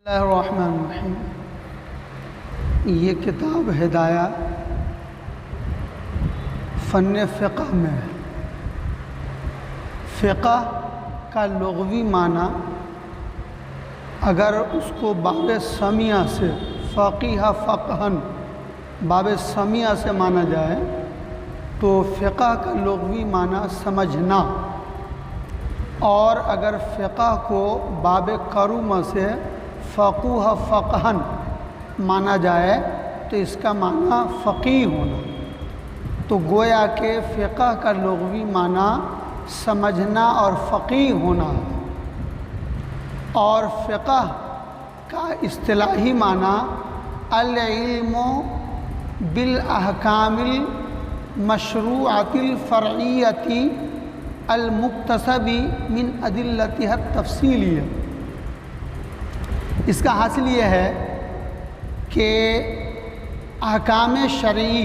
बिस्मिल्लाहिर्रहमानिर्रहीम। ये किताब हिदाया फ़न फ़िक़्ह में है। फ़िक़्ह का लुग़वी माना अगर उसको बाब समिया से फ़क़ीह फ़क़हन बाब समिया से माना जाए तो फ़िक़्ह का लुग़वी माना समझना, और अगर फ़िक़्ह को बाब करूमा से फ़क़ूह फ़क़हन माना जाए तो इसका माना फ़क़ीह होना। तो गोया के फ़िक़्ह का लुग़वी माना समझना और फ़क़ीह होना है, और फ़िक़्ह का इस्तिलाही माना अल इल्मु बिल अहकामिल मशरूअतिल फ़रइय्यति अल मुक्तसबी मिन अदिल्लतिहा तफ़सीलिया। इसका हासिल ये है कि अहकाम शरई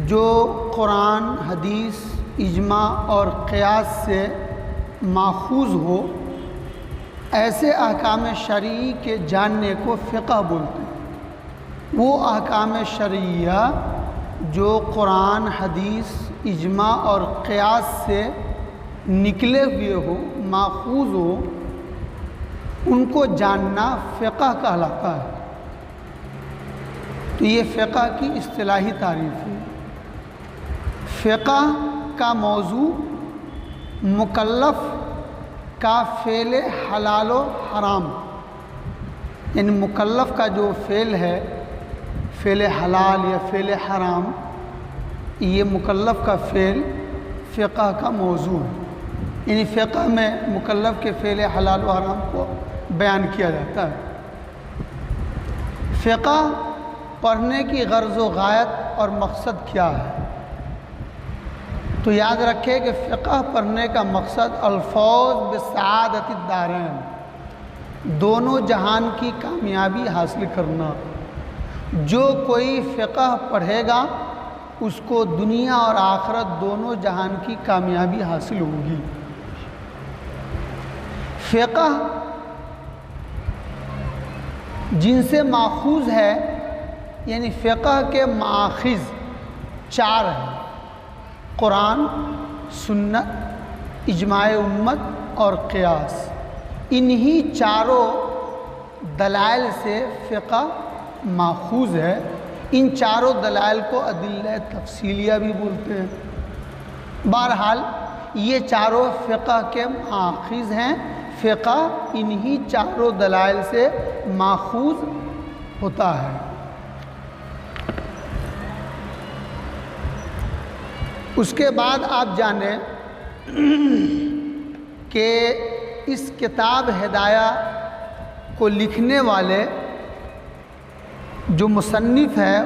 जो कुरान, हदीस, इजमा और क़ियास से माख़ूज़ हो, ऐसे अहकाम शरई के जानने को फ़िक़्ह बोलते हैं। वो अहकाम शरइया जो कुरान, हदीस, इजमा और क़ियास से निकले हुए हो, माख़ूज़ हो, उनको जानना फ़िक़्ह कहलाता है। तो ये फ़िक़्ह की इस्तिलाही तारीफ़ है। फ़िक़्ह का मौजू मुकल्लफ़ का फ़ेल हलाल व हराम, यानी मुकल्लफ़ का जो फ़ेल है, फ़ेल हलाल या फ़ेल हराम, ये मुकल्लफ़ का फ़ेल फ़िक़्ह का मौजू है। यानी फ़िक़्ह में मुकल्लफ़ के फ़ेल हलाल व हराम को बयान किया जाता है। फ़िक़्ह पढ़ने की गर्ज़ व गायत और मकसद क्या है? तो याद रखें कि फ़िक़्ह पढ़ने का मकसद अल्फ़ौज़ बिसआदतिद दारैन, दोनों जहान की कामयाबी हासिल करना। जो कोई फ़िक़्ह पढ़ेगा उसको दुनिया और आखिरत दोनों जहान की कामयाबी हासिल होगी। फ़िक़्ह जिनसे माख़ूज़ है, यानी फ़िक़्ह के माख़िज़ चार हैं: कुरान, सुन्नत, इजमाए उम्मत और क़ियास। इन्हीं चारों दलाइल से फ़िक़्ह माख़ूज़ है। इन चारों दलाइल को अदिल्ला तफ़सीलिया भी बोलते हैं। बहरहाल ये चारों फ़िक़्ह के माख़िज़ हैं। फ़िक़्ह इन्हीं चारों दलाइल से माख़ूज़ होता है। उसके बाद आप जानें कि इस किताब हिदाया को लिखने वाले जो मुसन्निफ़ है,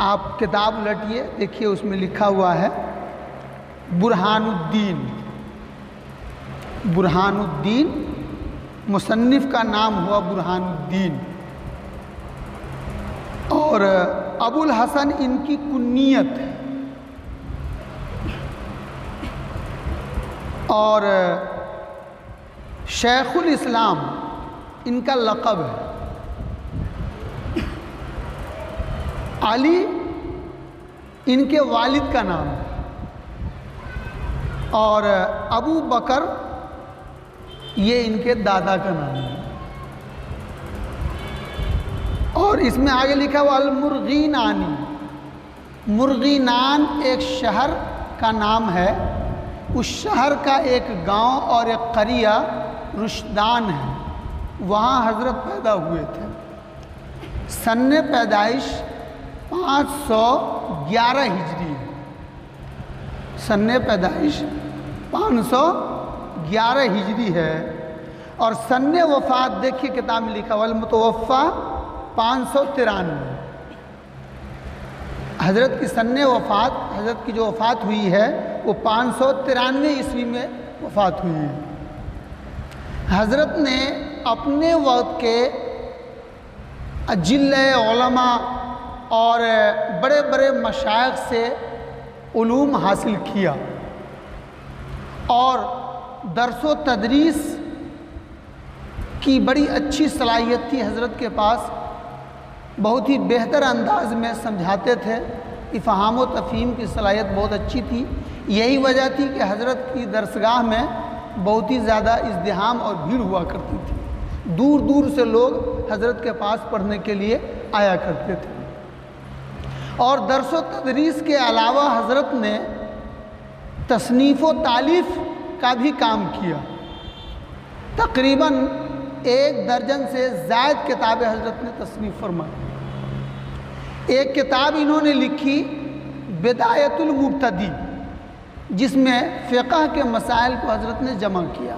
आप किताब उलटिए, देखिए उसमें लिखा हुआ है बुरहानुद्दीन। बुरहानुद्दीन मुसन्निफ़ का नाम हुआ बुरहानुद्दीन, और अबुल हसन इनकी कुन्नियत है, और शेखुल इस्लाम इनका लक़ब है। अली इनके वालिद का नाम है, और अबू बकर ये इनके दादा का नाम है। और इसमें आगे लिखा हुआ अल-मुर्गीनानी। मुर्गीनान एक शहर का नाम है। उस शहर का एक गांव और एक क़रिया रुशदान है, वहाँ हज़रत पैदा हुए थे। सन्ने पैदाइश 511 हिजरी है। सन्ने पैदाइश 511 हिजरी है, और सन्ने वफ़ात देखिए किताब में लिखा वल मुतवफ़्फ़ा 593। हज़रत की सन्ने वफ़ात, हज़रत की जो वफ़ात हुई है वो 593 ईस्वी में वफ़ात हुई है। हज़रत ने अपने वक्त के अजिल्ले उलमा और बड़े बड़े मशाइख से उलूम हासिल किया, और दरस व तदरीस की बड़ी अच्छी सलाहियत थी, हज़रत के पास बहुत ही बेहतर अंदाज में समझाते थे, इफ़हाम व तफ़हीम की सलाहियत बहुत अच्छी थी। यही वजह थी कि हज़रत की दरसगाह में बहुत ही ज़्यादा इज़्दिहाम और भीड़ हुआ करती थी। दूर दूर से लोग हज़रत के पास पढ़ने के लिए आया करते थे। और दर्स व तदरीस के अलावा हज़रत ने तसनीफ़ व तालीफ़ का भी काम किया। तकरीबन 1 दर्जन से ज़ायद किताबें हज़रत ने तसनीफ़ फरमाई। एक किताब इन्होंने लिखी बिदायतुल मुब्तदी, जिसमें फ़िक़्ह के मसाइल को हज़रत ने जमा किया,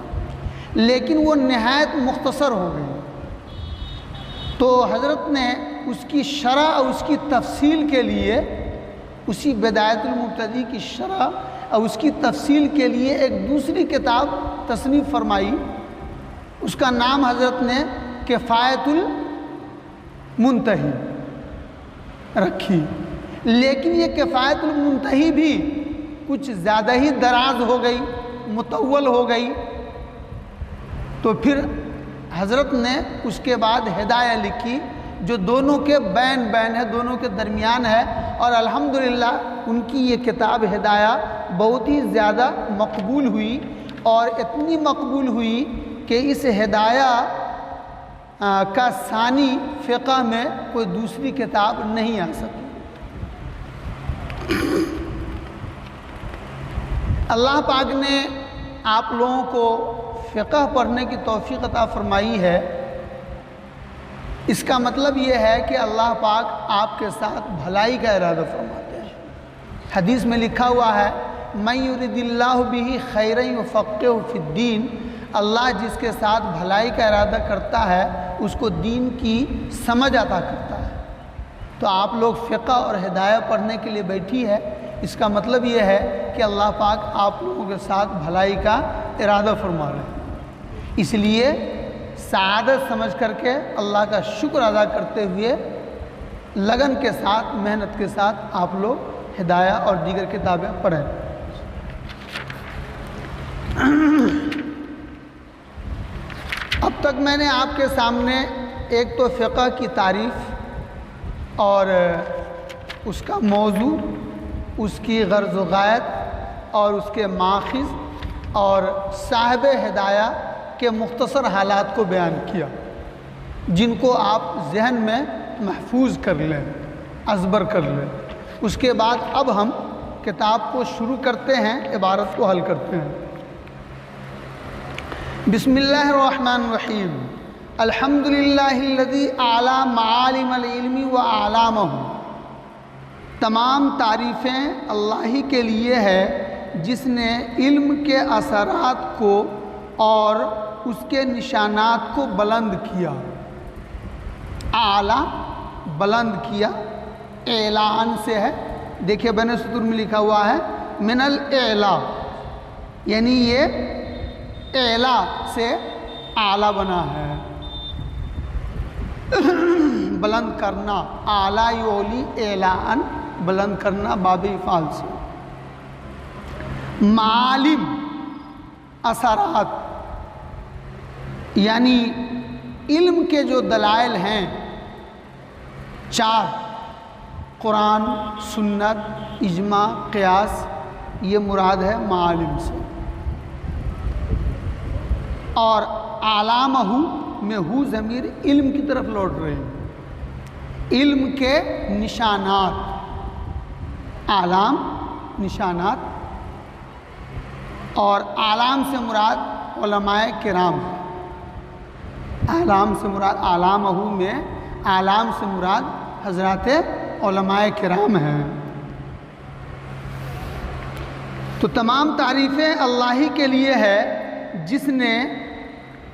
लेकिन वो नहायत मुख्तसर हो गई। तो हज़रत ने उसकी शरह और उसकी तफसील के लिए, उसी बिदायतुल मुब्तदी की शरह और उसकी तफसील के लिए एक दूसरी किताब तसनीफ़ फरमाई। उसका नाम हज़रत ने किफ़ायतुल मुंतही रखी। लेकिन ये किफ़ायतुल मुंतही भी कुछ ज़्यादा ही दराज हो गई, मुतव्वल हो गई। तो फिर हज़रत ने उसके बाद हिदाया लिखी, जो दोनों के बैन है, दोनों के दरमियान है। और अल्हम्दुलिल्लाह उनकी ये किताब हिदाया बहुत ही ज़्यादा मकबूल हुई, और इतनी मकबूल हुई कि इस हिदाया का सानी फ़िक़्ह में कोई दूसरी किताब नहीं आ सकी। अल्लाह पाक ने आप लोगों को फ़िक़्ह पढ़ने की तौफ़ीक़ अता फ़रमाई है। इसका मतलब ये है कि अल्लाह पाक आपके साथ भलाई का इरादा फरमाते हैं। हदीस में लिखा हुआ है, मन युरिदिल्लाहु बिही खैरन युफ़क़्क़िहु फ़िद्दीन, अल्लाह जिसके साथ भलाई का इरादा करता है उसको दीन की समझ अता करता है। तो आप लोग फ़िक़्ह और हिदाया पढ़ने के लिए बैठी है, इसका मतलब ये है कि अल्लाह पाक आप लोगों के साथ भलाई का इरादा फरमा रहे हैं। इसलिए सआदत समझ करके अल्लाह का शुक्र अदा करते हुए लगन के साथ, मेहनत के साथ आप लोग हिदाया और दीगर किताबें पढ़ें। अब तक मैंने आपके सामने एक तो फ़िक़्ह की तारीफ़ और उसका मौजू, उसकी गर्ज़ व गायत और उसके माखिज़ और साहिब हिदाया के मुख्तसर हालात को बयान किया, जिनको आप जहन में महफूज कर लें, अज़बर कर लें। उसके बाद अब हम किताब को शुरू करते हैं, इबारत को हल करते हैं। बिस्मिल्लाहिर्रहमानिर्रहीम। अल्हम्दुलिल्लाहिल्लज़ी आला मालिमल इल्मी व आलामहु। तमाम तारीफ़ें अल्लाह ही के लिए है जिसने इल्म के असरात को और उसके निशानात को बुलंद किया। आला बुलंद किया, एलान से है। देखिए बने सतूर में लिखा हुआ है मिनल एला, यानी ये एला से आला बना है, बुलंद करना। आला योली एलान, बुलंद करना बाबी फ़ाल से। मालिम असरात, यानी इल्म के जो दलाइल हैं 4, कुरान, सुन्नत, इजमा, क़ियास, ये मुराद है मालिम से। और आलामहु में हु ज़मीर इल्म की तरफ लौट रहे हैं। इल्म के निशानात, आलाम निशानात, और आलाम से मुराद उलमाए किराम। आलाम से मुराद, आलामहु में आलाम से मुराद हज़रात उलमाए किराम हैं। तो तमाम तारीफ़ें अल्लाह ही के लिए है जिसने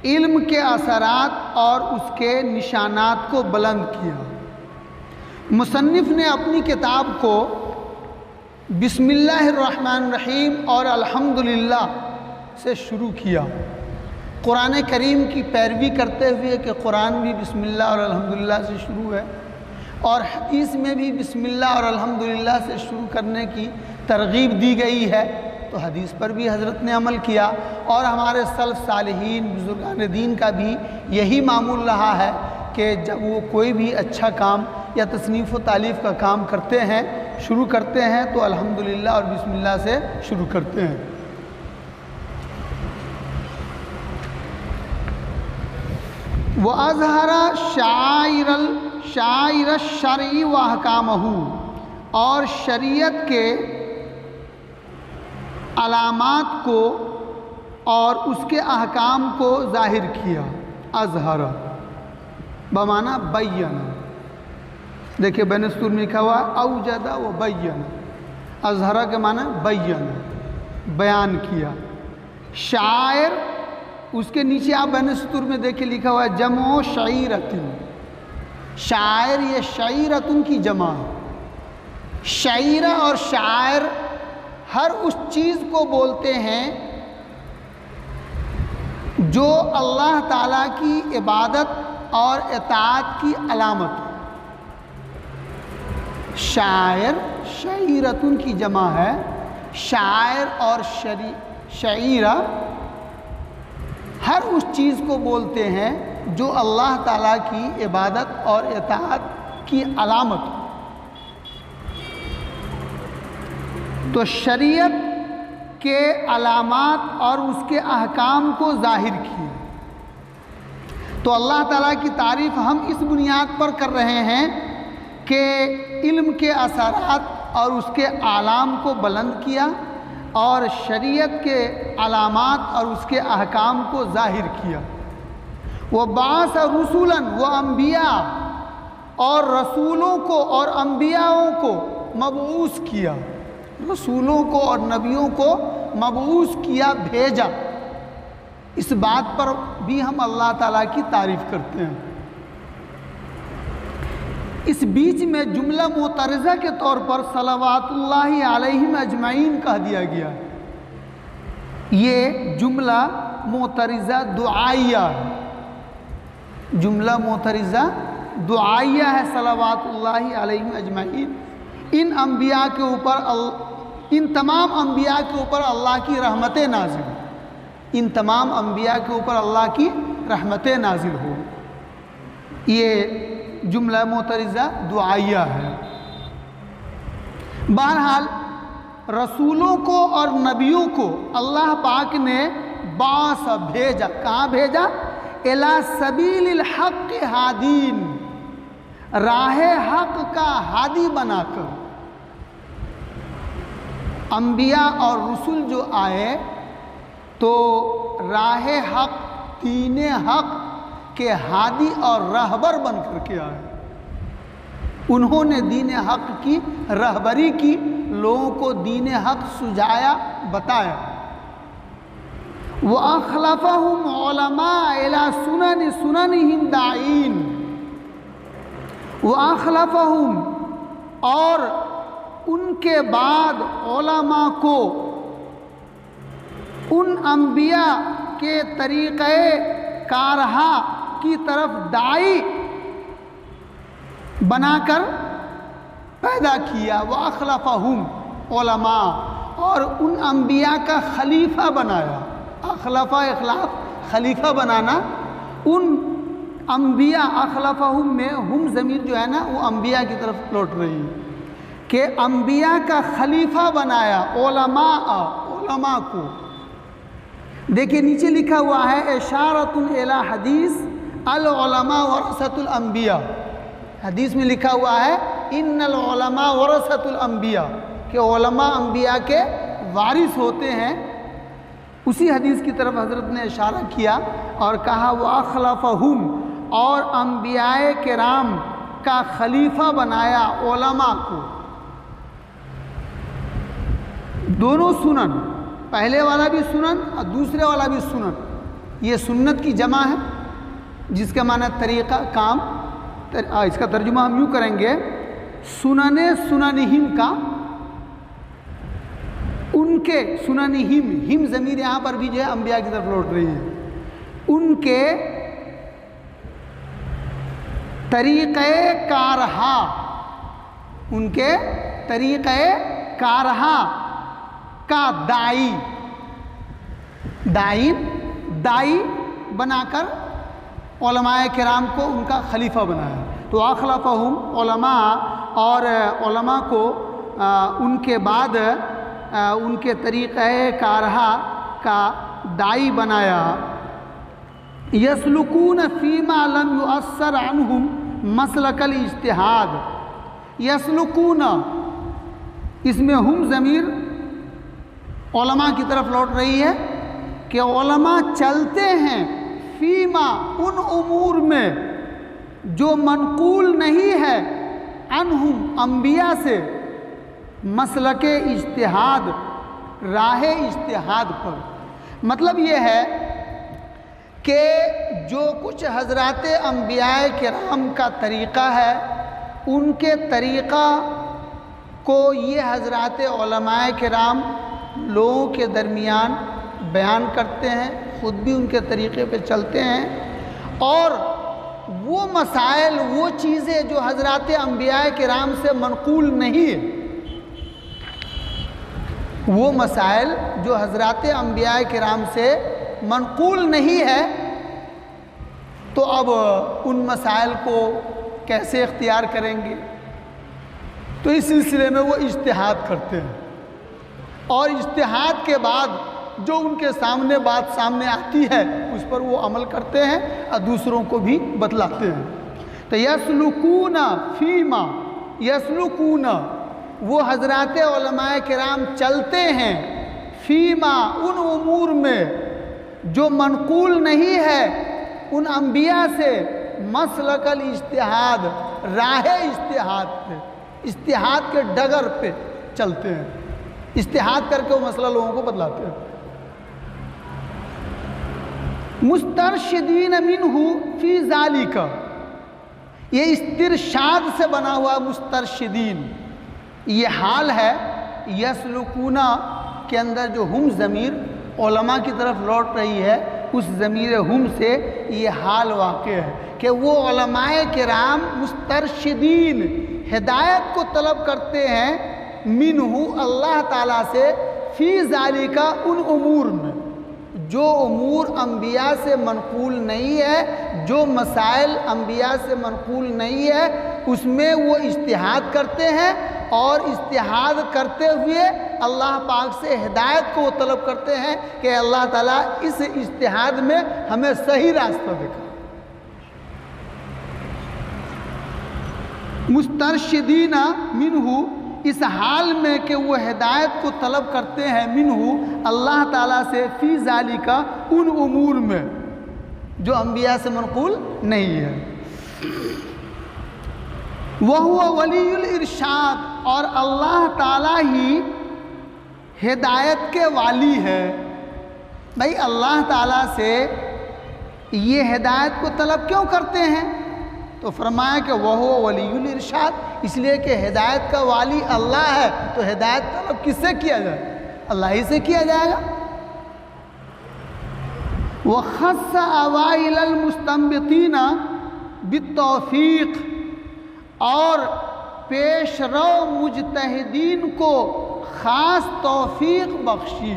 इल्म के असरात और उसके निशानात को बुलंद किया। मुसन्निफ़ ने अपनी किताब को बिस्मिल्लाहिर्रहमानिर्रहीम और अल्हम्दुलिल्लाह से शुरू किया, कुरान करीम की पैरवी करते हुए कि कुरान भी बिस्मिल्लाह और अल्हम्दुलिल्लाह से शुरू है, और हदीस में भी बिस्मिल्लाह और अल्हम्दुलिल्लाह से शुरू करने की तरगीब दी गई है। तो तो हदीस पर भी हज़रत ने अमल किया। और हमारे सल्फ़ सालिहीन बुज़ुर्गान दीन का भी यही मामूल रहा है कि जब वो कोई भी अच्छा काम या तसनीफ़ व तालीफ़ का काम करते हैं, शुरू करते हैं, तो अल्हम्दुलिल्लाह और बिस्मिल्लाह से शुरू करते हैं। व अज़हरा शाइर शरई व अहकामहू, और शरीयत के अलामात को और उसके अहकाम को ज़ाहिर किया। अज़हरा बमाना बय्यना, देखिए बैनस्तूर में लिखा हुआ औजदा व बय्यना। अज़हरा के माना बय्यना, बयान किया। शायर, उसके नीचे आप बैनस्तूर में देखिए लिखा हुआ है जमो शईरतुन। शायर, ये शईरतुन की जमा है। शईरा और शायर हर उस चीज़ को बोलते हैं जो अल्लाह ताला की इबादत और इताअत की अलामत है। शायर, शईरतुन की जमा है। शायर और शईरा हर उस चीज़ को बोलते हैं जो अल्लाह ताला की इबादत और इताअत की अलामत है। तो शरीयत के अलामात और उसके अहकाम को ज़ाहिर किए। तो अल्लाह ताला की तारीफ़ हम इस बुनियाद पर कर रहे हैं कि इल्म के असरात और उसके आलाम को बुलंद किया और शरीयत के अलामात और उसके अहकाम को ज़ाहिर किया। वह बास रसूलन व अम्बिया, और रसूलों को और अम्बियाओं को मबऊस किया। रसूलों को और नबियों को मबऊस किया, भेजा। इस बात पर भी हम अल्लाह ताला की तारीफ़ करते हैं। इस बीच में जुमला मोतरज़ा के तौर पर सलवातुल्लाहि अलैहिम अजमाइन कह दिया गया। ये जुमला मोतरज़ा दुआइया है। जुमला मोतरज़ा दुआइया है, सलवातुल्लाहि अलैहिम अजमाइन। इन अम्बिया के ऊपर, इन तमाम अम्बिया के ऊपर अल्लाह की रहमतें नाजिल, इन तमाम अम्बिया के ऊपर अल्लाह की रहमतें नाजिल हो। ये जुमला मोतरज़ा दुआइया है। बहरहाल रसूलों को और नबियों को अल्लाह पाक ने बास भेजा। कहाँ भेजा? इला सबीलिल हक़ हादीन, राह हक़ का हादी बनाकर। अम्बिया और रसूल जो आए तो राह हक़, दीन हक़ के हादी और रहबर बन कर के आए। उन्होंने दीन हक़ की रहबरी की, लोगों को दीन हक़ सुझाया, बताया। व अखलफहुम उलमा इला सुननिहिम दाईन, व अखलफहुम, और उनके बाद उलमा को उन अम्बिया के तरीक़े कारहा की तरफ दाई बनाकर पैदा किया। व अखलफहुम उलमा, और उन अम्बिया का खलीफा बनाया। अखलफा, इखलाफ, खलीफा बनाना। उन अम्बिया, अखलफहुम में हम ज़मीर जो है ना वो अम्बिया की तरफ लौट रही है कि अम्बिया का खलीफा बनाया उलमा को। देखिए नीचे लिखा हुआ है इशारतुन इला हदीस अल उलमा वरसतुल अम्बिया। हदीस में लिखा हुआ है इन्नल उलमा वरसतुल अम्बिया, कि उलमा अम्बिया के वारिस होते हैं। उसी हदीस की तरफ हज़रत ने इशारा किया और कहा वो अखलफहुम, और अम्बियाए किराम का खलीफा बनाया उलमा को। दोनों सुनन, पहले वाला भी सुनन और दूसरे वाला भी सुनन, ये सुन्नत की जमा है, जिसका माना तरीक़ा, काम। इसका तर्जुमा हम यूँ करेंगे, सुनने सुननिहिम का, उनके सुननिहिम, हिम ज़मीर यहाँ पर भी जो है अम्बिया की तरफ लौट रही है। उनके तरीक़े कारहा, उनके तरीक़े कारहा का दाई बनाकर उलमाए किराम को उनका खलीफा बनाया। तो अखलफहुम उलमा, और उलमा को उनके बाद उनके तरीक़े कारहा का दाई बनाया। यसलुकून फ़ीमा लम युअस्सर अन्हुम मसलकल इज्तिहाद। यसलुकून, इसमें हम ज़मीर उलमा की तरफ लौट रही है कि उलमा चलते हैं फ़ीमा, उन उमूर में जो मनकूल नहीं है अन्हुम, अंबिया से, मसलके इज्तिहाद, राह इज्तिहाद पर। मतलब ये है कि जो कुछ हज़रात अंबियाए किराम का तरीक़ा है, उनके तरीक़ा को ये हज़रात उलमाए किराम लोगों के दरमियान बयान करते हैं, ख़ुद भी उनके तरीक़े पे चलते हैं, और वो मसाइल, वो चीज़ें जो हज़रात अंबियाए किराम से मनकूल नहीं है, वो मसाइल जो हज़रात अंबियाए किराम से मनकूल नहीं है, तो अब उन मसाइल को कैसे इख्तियार करेंगे? तो इस सिलसिले में वो इज्तिहाद करते हैं, और इज्तिहाद के बाद जो उनके सामने बात सामने आती है उस पर वो अमल करते हैं और दूसरों को भी बतलाते हैं। तो यसलुकून फ़ीमा, यसलुकून, वो हज़रात उलमाए किराम चलते हैं फ़ीमा, उन उमूर में जो मनकूल नहीं है उन अंबिया से, मसलकल इज्तिहाद, राह इज्तिहाद पे, इज्तिहाद के डगर पे चलते हैं, इज्तिहाद करके वो मसला लोगों को बतलाते हैं। मुस्तरशिदीन मिन्हु फी ज़ालिका, ये इस्तिरशाद से बना हुआ मुस्तरशिदीन, ये हाल है। यसलुकूना के अंदर जो हम ज़मीर उलमा की तरफ लौट रही है, उस ज़मीर हम से ये हाल वाक़ है कि वो उलमाए किराम मुस्तरशिदीन, हिदायत को तलब करते हैं, मिन्हु, अल्लाह ताला से, फ़ी ज़ालिका, उन उमूर में जो उमूर अंबिया से मनकूल नहीं है, जो मसाइल अंबिया से मनकूल नहीं है, उसमें वो इज्तिहाद करते हैं, और इज्तिहाद करते हुए अल्लाह पाक से हिदायत को तलब करते हैं कि अल्लाह ताला इस इज्तिहाद में हमें सही रास्ता दिखा। मुस्तरशिदीना मिन्हु, इस हाल में कि वो हिदायत को तलब करते हैं, मिन्हु, अल्लाह ताला से, फ़ी ज़ालिका, उन उमूर में जो अंबिया से मनकूल नहीं है। वहुवा वलीयुल इरशाद, और अल्लाह ताला ही हिदायत के वाली है। भाई अल्लाह ताला से ये हिदायत को तलब क्यों करते हैं? तो फरमाया कि वहुवा वलीयुल इरशाद, इसलिए कि हिदायत का वाली अल्लाह है, तो हिदायत तलब किससे किया जाए? अल्लाह ही से किया जाएगा। वख़स्स अवाइलल मुस्तंबितीना बित्तौफ़ीक़, और पेशरो मुजतहिदीन को ख़ास तौफ़ीक़ बख्शी।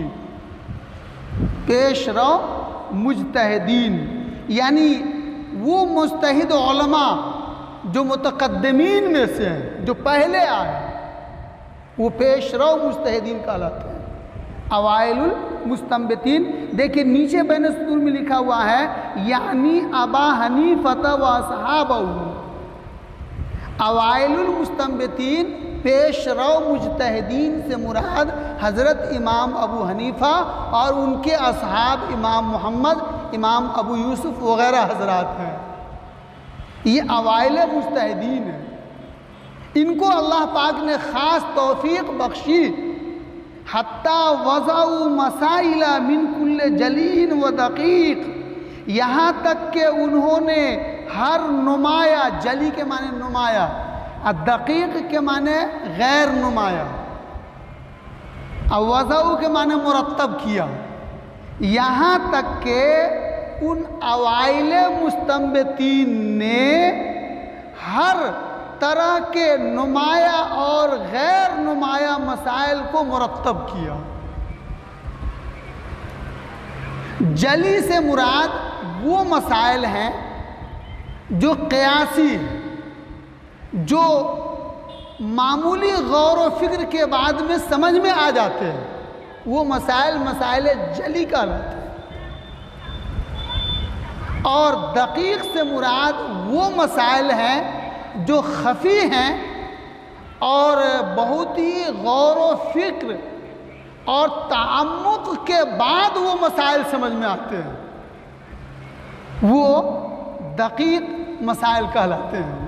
पेशरो मुजतहिदीन यानी वो मुजतहिद उलमा जो मुतक़द्दिमीन में से हैं, जो पहले आए, वो पेशरो मुजतहिदीन कहलाते हैं। अवाइलुल मुस्तंबितीन, देखिए नीचे बैन सतूर में लिखा हुआ है, यानी अबा हनीफ़ा व असहाबहु। अवाइलुल मुस्तंबितीन, पेशरो मुजतहिदीन से मुराद हज़रत इमाम अबू हनीफ़ा और उनके असहाब इमाम मोहम्मद, इमाम अबू यूसुफ वग़ैरह हज़रात हैं। ये अवाइल मुजतहिदीन हैं। इनको अल्लाह पाक ने ख़ास तौफ़ीक़ बख्शी। हत्ता वज़अू मसाइला मिन कुल्ल जलीन व दक़ीक़, यहाँ तक कि उन्होंने हर नुमाया, जली के माने नुमाया, और दक़ीक़ के माने गैर नुमाया, और वज़अू के माने मुरत्तब किया, यहाँ तक कि उन अवाइल मुस्तंबितीन ने हर तरह के नुमाया और गैर नुमाया मसाइल को मुरत्तब किया। जली से मुराद वो मसाइल हैं जो क़यासी, जो मामूली गौर व फिक्र के बाद में समझ में आ जाते हैं, वो मसाइल जली कहलाते हैं। और दकीक से मुराद वो मसाइल हैं जो खफ़ी हैं और बहुत ही गौर व फिक्र और ताअम्मुक़ के बाद वो मसाइल समझ में आते हैं, वो दकीक मसाइल कहलाते हैं।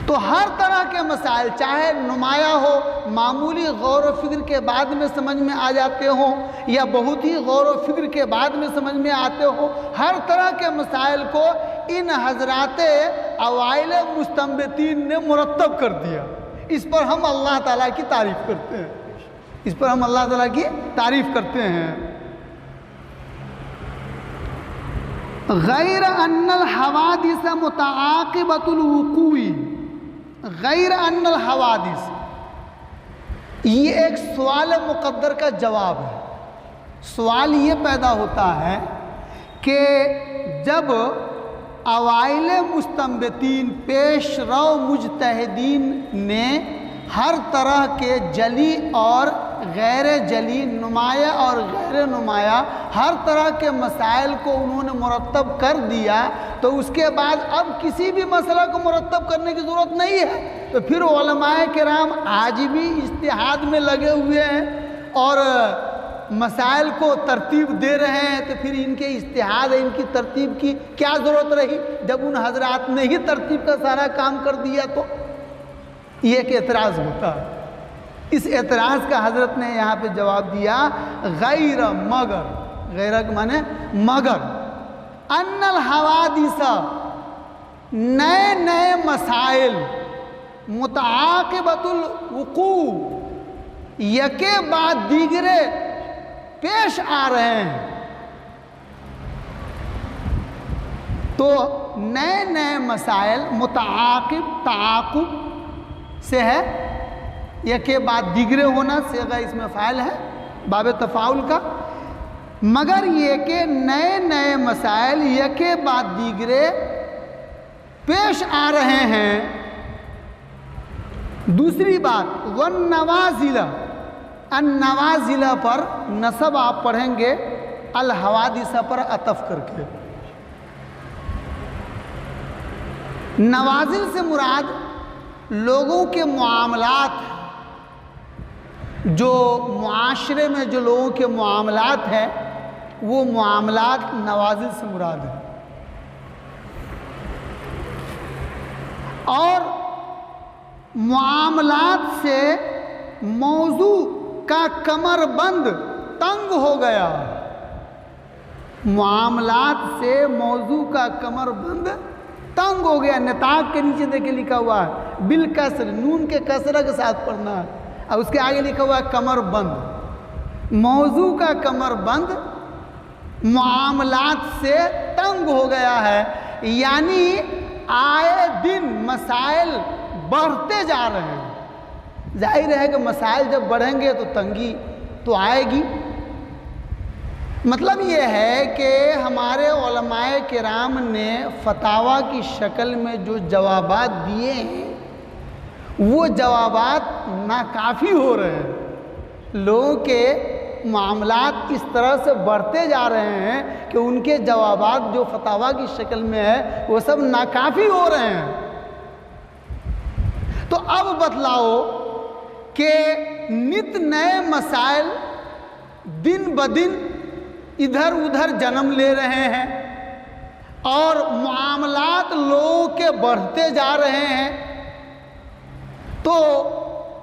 तो हर तरह के मसाइल, चाहे नुमाया हो, मामूली गौर व फिक्र के बाद में समझ में आ जाते हों या बहुत ही गौर व फिक्र के बाद में समझ में आते हो, हर तरह के मसाइल को इन हजराते अवाइल मुस्तंबितीन ने मुरत्तब कर दिया। इस पर हम अल्लाह ताला की तारीफ़ करते हैं, इस पर हम अल्लाह ताला की तारीफ़ करते हैं। गैर अन्नल हवादिस मुतआक़िबतुल वुक़ूई, गैर अन्नल हवादिस, ये एक सवाल मुक़द्दर का जवाब है। सवाल ये पैदा होता है कि जब अवाइल मुस्तंबितीन, पेशरो मुजतहिदीन ने हर तरह के जली और गैर जली, नुमाया और गैर नुमाया हर तरह के मसाइल को उन्होंने मुरत्तब कर दिया, तो उसके बाद अब किसी भी मसला को मुरत्तब करने की ज़रूरत नहीं है। तो फिर उलमाए किराम आज भी इज्तिहाद में लगे हुए हैं और मसाइल को तरतीब दे रहे हैं। तो फिर इनके इज्तिहाद, इनकी तरतीब की क्या ज़रूरत रही जब उन हजरात ने ही तरतीब का सारा काम कर दिया। तो ये एक एतराज़ होता है। इस एतराज़ का हज़रत ने यहाँ पे जवाब दिया, गैर मगर, गैर के माने मगर, अन्नल हवादिसा, नए नए मसाइल, मुतआक़िबतुल वुक़ू, यके बाद दीगरे पेश आ रहे हैं। तो नए नए मसाइल, मुतआक़िब, ताक़ुब से है, यके बाद दीगरे होना, सेगा इसमें फ़ाइल है बाब तफ़ाउल का। मगर ये के नए नए मसाइल यके बाद दीगरे पेश आ रहे हैं। दूसरी बात, वन नवाजिला, अन नवाजिला पर नसब आप पढ़ेंगे अल हवादिसा पर अतफ करके। नवाजिल से मुराद लोगों के मामलात, जो मुआशरे में जो लोगों के मामलात हैं, वो मामलात नवाजिल से मुराद है। और मामलात से मौजू का कमरबंद तंग हो गया। मामलात से मौजू का कमरबंद तंग हो गया। निताब के नीचे देखे लिखा हुआ है बिल कसर, नून के कसरा के साथ पढ़ना है, और उसके आगे लिखा हुआ है कमरबंद। मौजू का कमरबंद मामलात से तंग हो गया है, यानी आए दिन मसाइल बढ़ते जा रहे हैं। जाहिर है कि मसाइल जब बढ़ेंगे तो तंगी तो आएगी। मतलब ये है कि हमारे उलमाए किराम ने फतावा की शक्ल में जो जवाबात दिए हैं, वो जवाबात नाकाफ़ी हो रहे हैं। लोगों के मामलात इस तरह से बढ़ते जा रहे हैं कि उनके जवाबात जो फतावा की शक्ल में है वो सब नाकाफ़ी हो रहे हैं। तो अब बतलाओ कि नित नए मसाइल दिन ब दिन इधर उधर जन्म ले रहे हैं और मामलात लोगों के बढ़ते जा रहे हैं। तो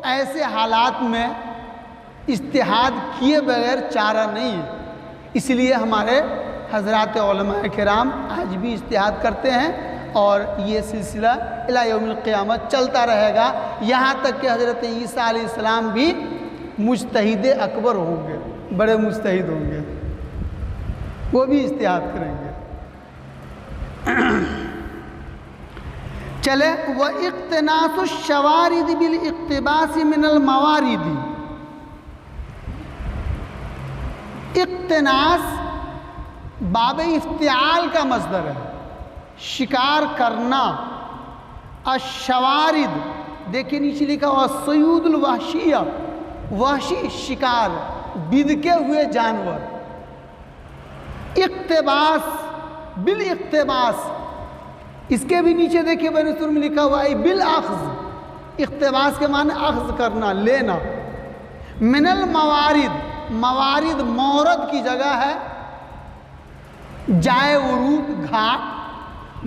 ऐसे हालात में इज्तिहाद किए बगैर चारा नहीं है। इसलिए हमारे हज़रात उलमाए किराम आज भी इज्तिहाद करते हैं और ये सिलसिला इला यौमिल क़ियामत चलता रहेगा, यहाँ तक कि हज़रत ईसा अलैहिस्सलाम भी मुज्तहिद अकबर होंगे, बड़े मुज्तहिद होंगे, वो भी इज्तिहाद करेंगे। चले, व इक़्तिनासुश शवारिद बिल इक़्तिबास मिनल मवारिद, इख्तिनास बाब इफ्तियाल का मस्दर है, शिकार करना। अशवारिद, देखिए नीचे लिखा हुआ सयूदुल वहशिया, वहशी शिकार, बिदके हुए जानवर। इक्तिबास, बिल इक्तिबास, इसके भी नीचे देखिए बनी सूरत में लिखा हुआ है बिल अख्ज़, इक्तिबास के माने अख्ज़ करना, लेना। मिनल मवारिद, मवारिद मौरद की जगह है, जाए उरूद घाट।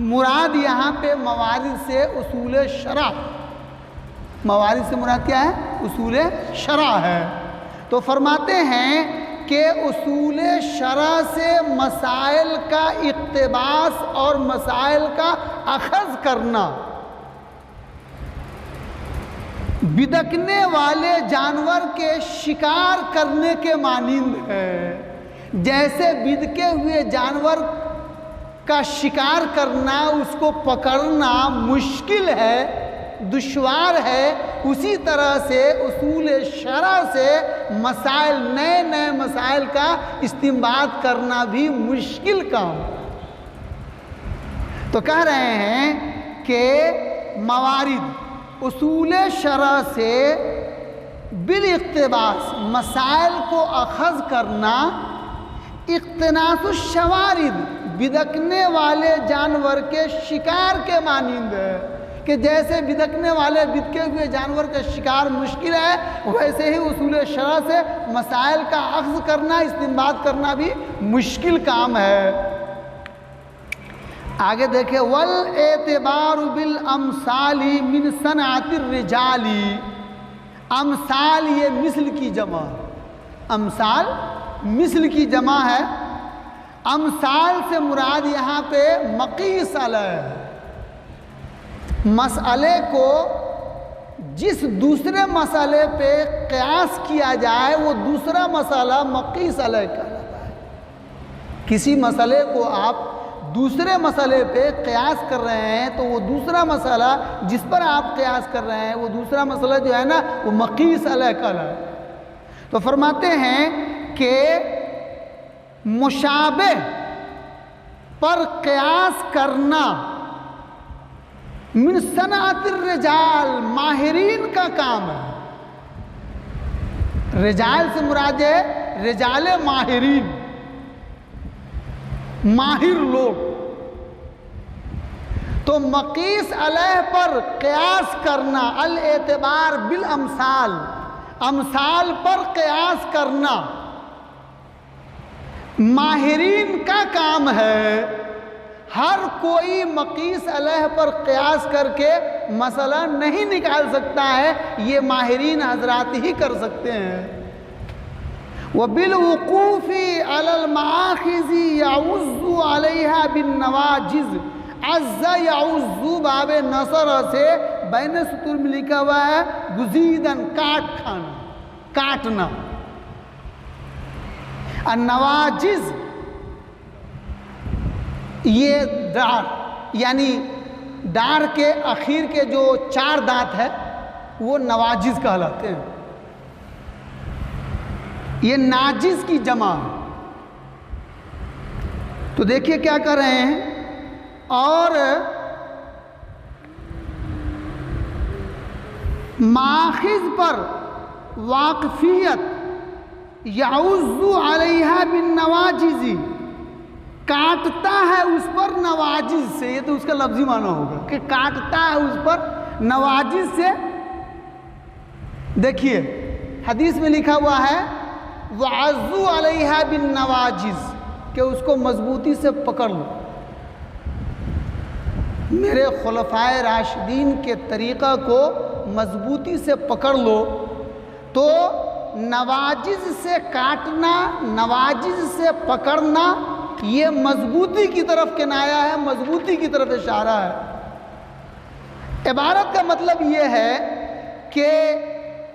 मुराद यहाँ पे मवारिद से उसूल शरा, मवारिद से मुराद क्या है? उसूल शरा है। तो फरमाते हैं कि उसूल शरा से मसाइल का इक्तिबास और मसाइल का अखज़ करना बिदकने वाले जानवर के शिकार करने के मानिंद है। जैसे बिदके हुए जानवर का शिकार करना, उसको पकड़ना मुश्किल है, दुश्वार है, उसी तरह से उसूल शरा से मसाइल, नए नए मसाइल का इस्तिंबात करना भी मुश्किल काम। तो कह रहे हैं कि मवारिद उसूल शरा से बिल इक्तिबास, मसाइल को अखज़ करना। इक्तिनासुश शवारिद, बिदकने वाले जानवर के शिकार के मानिंद है कि जैसे बिदकने वाले बिदके हुए जानवर का शिकार मुश्किल है, वैसे ही उसूल शरा से मसाइल का अख्ज़ करना, इस्तिंबात करना भी मुश्किल काम है। आगे देखे, वल एतबारु बिल अमसाली मिन सनातिर रिजाली। अमसाल ये मिस्ल की जमा, अमसाल मिस्ल की जमा है। अमसाल से मुराद यहाँ पे मकीस अलह, मसले को जिस दूसरे मसले पे क़यास किया जाए वो दूसरा मसला मकीस अलह कहलाता है। किसी मसले को आप दूसरे मसले पे क़यास कर रहे हैं तो वो दूसरा मसला जिस पर आप क़यास कर रहे हैं वो दूसरा मसला जो है ना वो मकीस अलह कहलाता। तो फरमाते हैं कि मुशाबे पर क़यास करना मिन सनातिर रिजाल, माहिरीन का काम है। रिजाल से मुराद है रिजाल माहिरीन, माहिर लोग। तो मकीस अलह पर क़यास करना, अल एतबार बिल अमसाल, अमसाल पर क़यास करना माहिरीन का काम है। हर कोई मकीस अलह पर क़यास करके मसला नहीं निकाल सकता है, ये माहिरीन हजरात ही कर सकते हैं। व बिल वक़ूफ़ी अलल माख़िज़ी याउज़्ज़ु अलैहा बिन नवाजिज़, अज़्ज़ा याउज़्ज़ु बाबे नसर से बैन सुतूर में लिखा हुआ है गुज़ीदन, काट खाना, काटना। नवाजिज़ ये डार, यानी डार के आखिर के जो 4 दांत है वो नवाजिज़ कहलाते हैं। ये नाजिज़ की जमा है। तो देखिए क्या कर रहे हैं, और माखिज़ पर वाक़फ़ियत याउज़्ज़ु अलैहा बिन नवाजिज़ी, काटता है उस पर नवाजिज़ से। ये तो उसका लफ्ज़ी माना होगा कि काटता है उस पर नवाजिज़ से। देखिए हदीस में लिखा हुआ है वअज़्ज़ु अलैहा बिन नवाजिज़, कि उसको मजबूती से पकड़ लो। मेरे खुलफ़ाए राशिदीन के तरीक़ा को मजबूती से पकड़ लो। तो नवाजिज़ से काटना, नवाजिज़ से पकड़ना, ये मजबूती की तरफ किनाया है, मजबूती की तरफ इशारा है। इबारत का मतलब ये है कि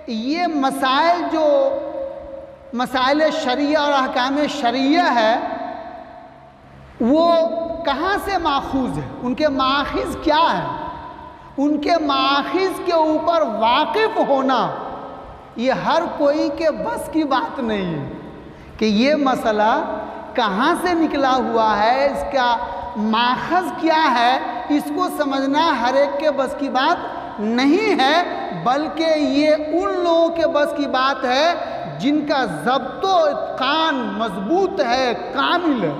ये मसाइल जो मसाइल शरिया और अहकाम शरिया है वो कहाँ से माखूज़ है, उनके माखिज़ क्या है। उनके माखिज़ के ऊपर वाकिफ़ होना ये हर कोई के बस की बात नहीं है कि ये मसला कहाँ से निकला हुआ है, इसका माखज़ क्या है, इसको समझना हर एक के बस की बात नहीं है, बल्कि ये उन लोगों के बस की बात है जिनका ज़ब्तो इत्क़ान मज़बूत है, कामिल है,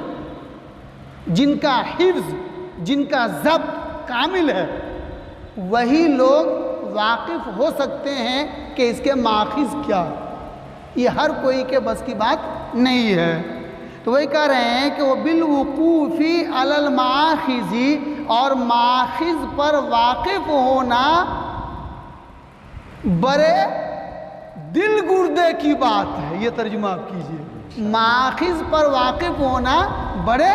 जिनका हिफ्ज़, जिनका ज़ब्त कामिल है, वही लोग वाकिफ़ हो सकते हैं कि इसके माखज़ क्या। ये हर कोई के बस की बात नहीं है। तो वही कह रहे हैं कि वो बिलवुकूफ़ी अलल माखिज़ी, और माखिज़ पर वाकिफ़ होना बड़े दिल गुर्दे की बात है। ये तर्जुमा आप कीजिए, माखिज़ पर वाकिफ़ होना बड़े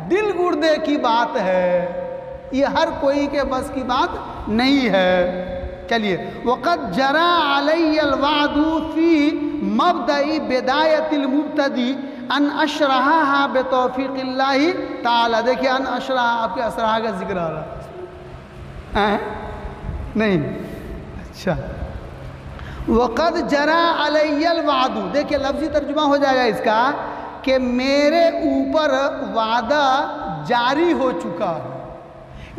दिल गुर्दे की बात है, ये हर कोई के बस की बात नहीं है। चलिए, वक़द जरा अलैयल वादु फ़ी मबदई बिदायतिल मुब्तदी अन अशरहा बितौफ़ीक़िल्लाहि ताला। देखिए, अन अशरहा, आपके असरहा का जिक्र आ रहा है नहीं? अच्छा, वक़द जरा अलैयल वादु, देखिए लफ्ज़ी तर्जुमा हो जाएगा इसका कि मेरे ऊपर वादा जारी हो चुका है,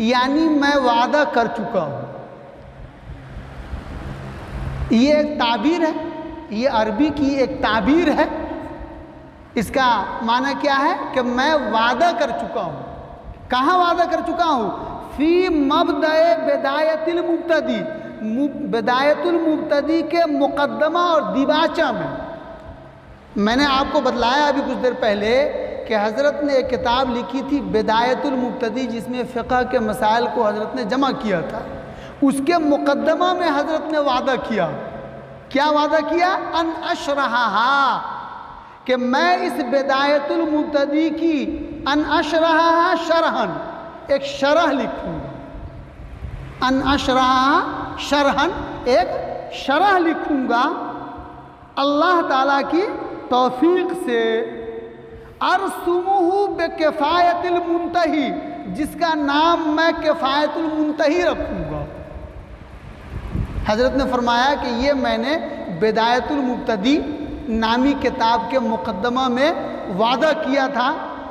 यानी मैं वादा कर चुका हूँ। ये एक ताबीर है, ये अरबी की एक ताबीर है। इसका माना क्या है कि मैं वादा कर चुका हूँ। कहाँ वादा कर चुका हूँ? फ़ी मबदए बिदायतिल मुब्तदी, बिदायतुल मुब्तदी के मुक़द्दमा और दिबाचा में। मैंने आपको बतलाया अभी कुछ देर पहले कि हज़रत ने एक किताब लिखी थी बिदायतुल मुब्तदी, जिसमें फ़िक़्ह के मसाइल को हज़रत ने जमा किया था। उसके मुक़द्दमा में हज़रत ने वादा किया, क्या वादा किया? अन अशरहा, कि मैं इस बिदायतुल मुब्तदी की अन अशरहा शरहन, एक शरह लिखूँगा। अन अशरहा शरहन, एक शरह लिखूँगा अल्लाह ताला की तौफीक से। अरसुमुहु बेकिफ़ायतिल मुंतही, जिसका नाम मैं किफ़ायतुल मुंतही रखूँगा। हज़रत ने फरमाया कि ये मैंने बिदायतुल मुब्तदी नामी किताब के मुक़द्दमा में वादा किया था।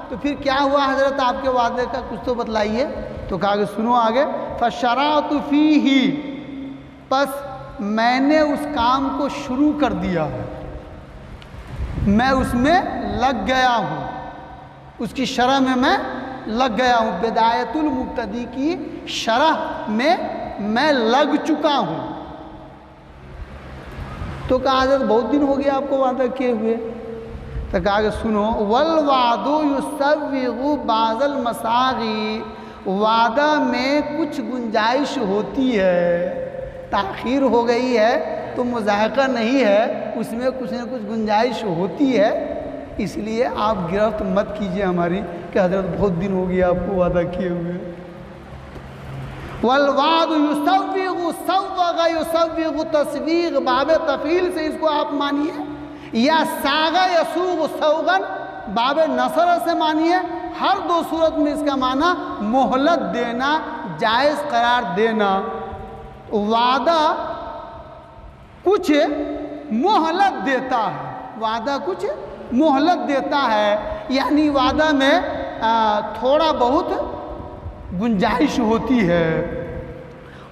तो फिर क्या हुआ हज़रत, आपके वादे का कुछ तो बतलाइए। तो कहा कि सुनो आगे, फ़शरअतु फ़ीही, बस मैंने उस काम को शुरू कर दिया है, मैं उसमें लग गया हूँ, उसकी शरह में मैं लग गया हूँ। बिदायतुल मुब्तदी की शरह में मैं लग चुका हूँ। तो कहा हज़रत बहुत दिन हो गया आपको वादा किए हुए। तो कहा कि सुनो, वल वादो युसव्विगु बाज़ल मसागी, वादा में कुछ गुंजाइश होती है, ताख़ीर हो गई है तो मुज़ायक़ा नहीं है, उसमें कुछ न कुछ गुंजाइश होती है, इसलिए आप गिरफ्त मत कीजिए हमारी कि हज़रत बहुत दिन हो गया आपको वादा किए हुए। वलवाद युसव्विगु सव्वगा युसव्विगु तस्वीग, बाब तफ़ील से इसको आप मानिए, या सागा यसूग सौगन बाब नसर से मानिए। हर दो सूरत में इसका माना मोहलत देना, जायज़ करार देना। वादा कुछ मोहलत देता है, वादा कुछ मोहलत देता है, यानी वादा में थोड़ा बहुत गुंजाइश होती है।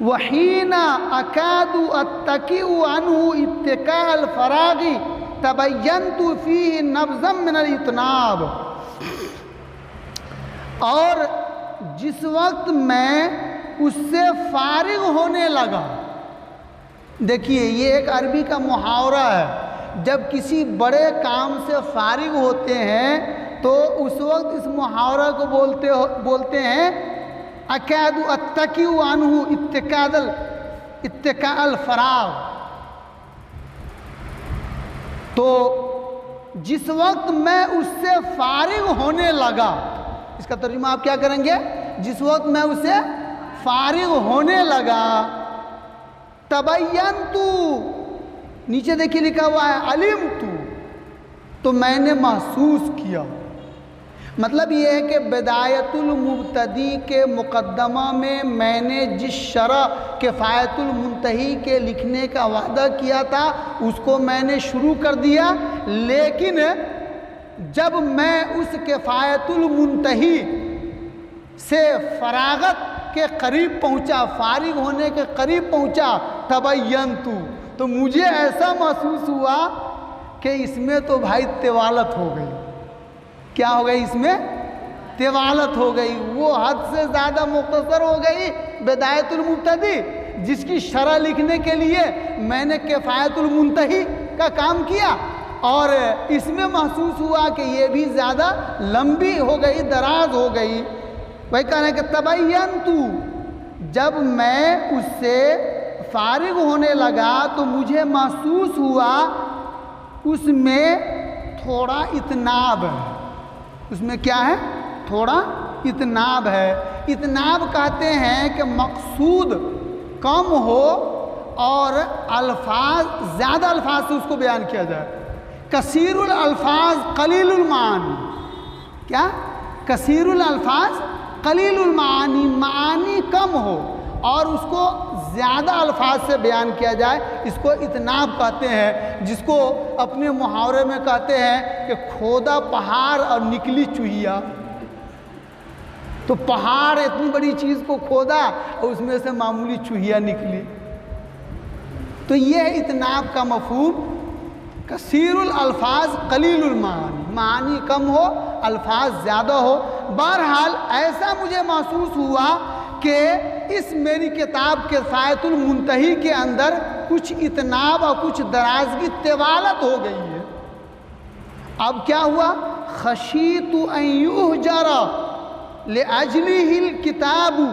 वहीना अकादु अत्तकीउ अन्हु इत्तिकाल फरागी तबय्यन्तु फीहि नब्ज़म मिनल इतनाब, और जिस वक्त मैं उससे फारिग होने लगा, देखिए ये एक अरबी का मुहावरा है, जब किसी बड़े काम से फारिग होते हैं तो उस वक्त इस मुहावरा को बोलते हैं अकादु अत्तकीउ अन्हु इत्तिकाल फराग। तो जिस वक्त मैं उससे फारिग होने लगा, इसका तर्जुमा आप क्या करेंगे? जिस वक्त मैं उससे फारिग होने लगा, तबय्यन्तु, नीचे देखिए लिखा हुआ है अलिमतु, तो मैंने महसूस किया। मतलब ये है कि बिदायतुल मुब्तदी के मुक़द्दमा में मैंने जिस शरह किफ़ायतुल मुंतही के लिखने का वादा किया था उसको मैंने शुरू कर दिया, लेकिन जब मैं उस किफ़ायतुल मुंतही से फरागत के करीब पहुंचा, फारिग होने के करीब पहुंचा, तबय्यन्तु, तो मुझे ऐसा महसूस हुआ कि इसमें तो भाई तिवालत हो गई। क्या हो गई? इसमें तिवालत हो गई, वो हद से ज़्यादा मुख्तसर हो गई बिदायतुल मुब्तदी, जिसकी शरह लिखने के लिए मैंने किफ़ायतुल मुंतही का काम किया, और इसमें महसूस हुआ कि ये भी ज़्यादा लंबी हो गई, दराज हो गई। वही कह रहे हैं कि तबय्यन्तु, जब मैं उससे फारिग होने लगा तो मुझे महसूस हुआ उसमें थोड़ा इतनाब है। उसमें क्या है? थोड़ा इतनाब है। इतनाब कहते हैं कि मकसूद कम हो और अल्फाज ज़्यादा अल्फाज से उसको बयान किया जाए। कसीरुल अल्फाज कलीलुल मानी। क्या? कसीरुल अल्फाज कलीलुल मानी, मानी कम हो और उसको ज़्यादा अल्फाज से बयान किया जाए, इसको इतनाब कहते हैं, जिसको अपने मुहावरे में कहते हैं कि खोदा पहाड़ और निकली चूहिया। तो पहाड़ इतनी बड़ी चीज़ को खोदा और उसमें से मामूली चूहिया निकली। तो ये इतनाब का मफहूम, कसीरुल अल्फाज कलीलुल मानी, मानी कम हो, अल्फाज ज़्यादा हो। बहरहाल ऐसा मुझे महसूस हुआ कि इस मेरी किताब के किफ़ायतुल मुंतही के अंदर कुछ इतनाब और कुछ दराजगी, तिवालत हो गई है। अब क्या हुआ? खशीतु अन युहजरा लिअजलिहिल किताबु,